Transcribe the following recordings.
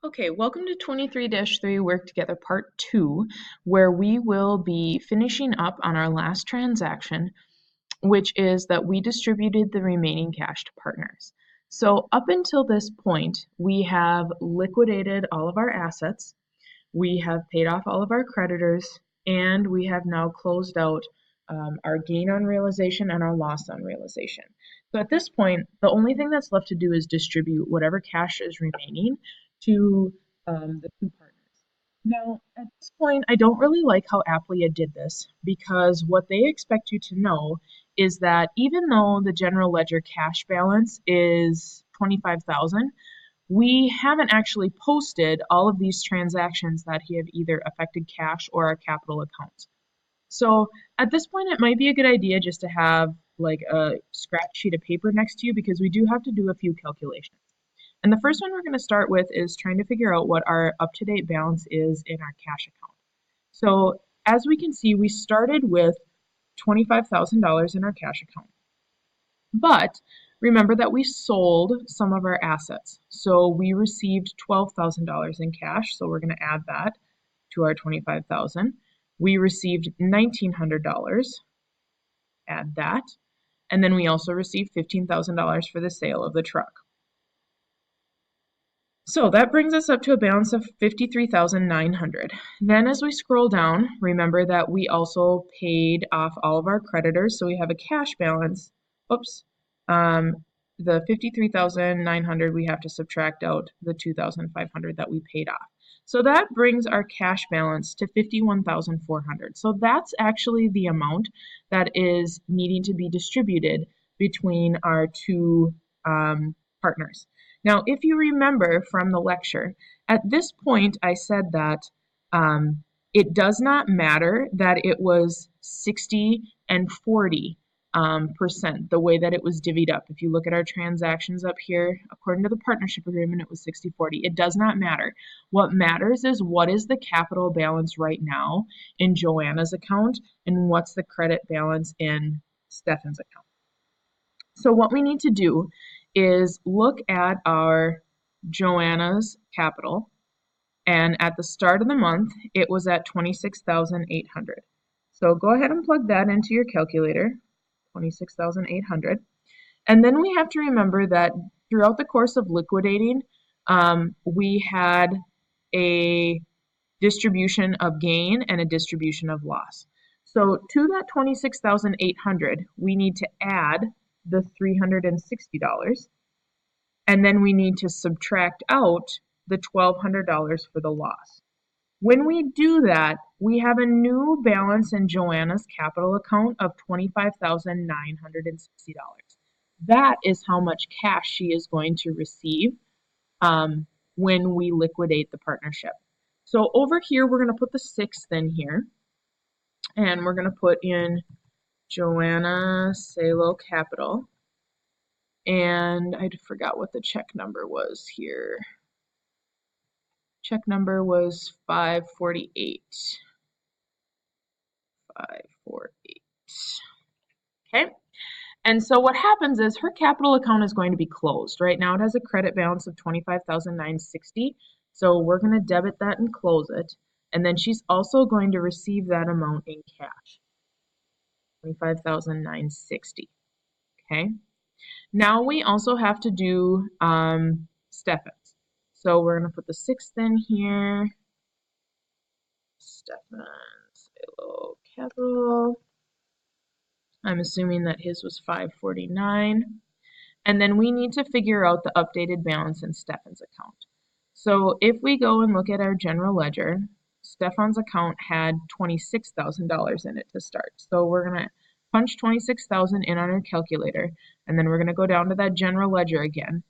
Okay, welcome to 23-3 Work Together Part 2, where we will be finishing up on our last transaction, which is that we distributed the remaining cash to partners. So up until this point, we have liquidated all of our assets, we have paid off all of our creditors, and we have now closed out our gain on realization and our loss on realization. So at this point, the only thing that's left to do is distribute whatever cash is remaining to the two partners. Now, at this point, I don't really like how Aplia did this because what they expect you to know is that even though the general ledger cash balance is 25,000, we haven't actually posted all of these transactions that have either affected cash or our capital accounts. So at this point, it might be a good idea just to have like a scratch sheet of paper next to you because we do have to do a few calculations. And the first one we're going to start with is trying to figure out what our up-to-date balance is in our cash account. So as we can see, we started with $25,000 in our cash account. But remember that we sold some of our assets. So we received $12,000 in cash, so we're going to add that to our $25,000. We received $1,900, add that. And then we also received $15,000 for the sale of the truck. So that brings us up to a balance of $53,900. Then as we scroll down, remember that we also paid off all of our creditors, so we have a cash balance. Oops. The $53,900, we have to subtract out the $2,500 that we paid off. So that brings our cash balance to $51,400. So that's actually the amount that is needing to be distributed between our two partners. Now, if you remember from the lecture, at this point I said that it does not matter that it was 60 and 40 percent, the way that it was divvied up. If you look at our transactions up here, according to the partnership agreement, it was 60-40. It does not matter. What matters is what is the capital balance right now in Joanna's account and what's the credit balance in Stefan's account. So what we need to do is look at our Joanna's capital, and at the start of the month, it was at 26,800. So go ahead and plug that into your calculator, 26,800. And then we have to remember that throughout the course of liquidating, we had a distribution of gain and a distribution of loss. So to that 26,800, we need to add the $360, and then we need to subtract out the $1,200 for the loss. When we do that, we have a new balance in Joanna's capital account of $25,960. That is how much cash she is going to receive when we liquidate the partnership. So over here, we're going to put the 6th in here, and we're going to put in Joanna Salo Capital, and I forgot what the check number was here. Check number was 548. 548. Okay. And so what happens is her capital account is going to be closed. Right now it has a credit balance of $25,960. So we're going to debit that and close it. And then she's also going to receive that amount in cash. $25,960. Okay. Now we also have to do Stefan's. So we're going to put the 6th in here. Stefan's Salo Capital. I'm assuming that his was 549. And then we need to figure out the updated balance in Stefan's account. So if we go and look at our general ledger, Stefan's account had $26,000 in it to start. So we're going to punch 26,000 in on our calculator, and then we're going to go down to that general ledger again.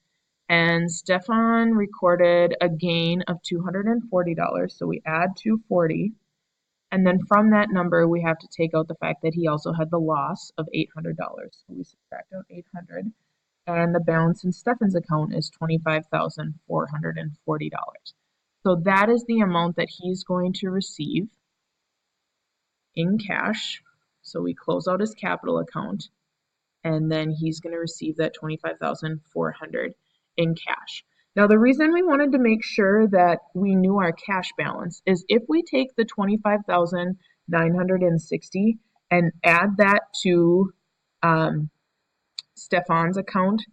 And Stefan recorded a gain of $240, so we add 240. And then from that number, we have to take out the fact that he also had the loss of $800. So we subtract out 800, and the balance in Stefan's account is $25,440. So that is the amount that he's going to receive in cash. So we close out his capital account, and then he's going to receive that $25,400 in cash. Now, the reason we wanted to make sure that we knew our cash balance is if we take the 25,960 and add that to um, Stefan's account,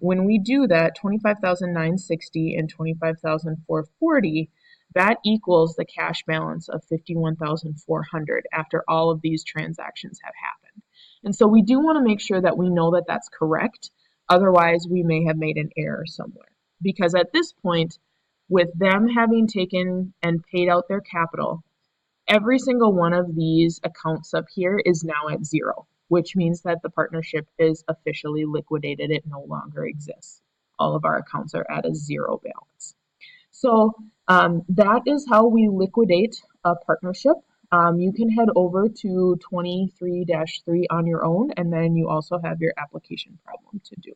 when we do that, 25,960 and 25,440, that equals the cash balance of 51,400 after all of these transactions have happened. And so we do want to make sure that we know that that's correct. Otherwise, we may have made an error somewhere. Because at this point, with them having taken and paid out their capital, every single one of these accounts up here is now at zero, which means that the partnership is officially liquidated. It no longer exists. All of our accounts are at a zero balance. So that is how we liquidate a partnership. You can head over to 23-3 on your own, and then you also have your application problem to do.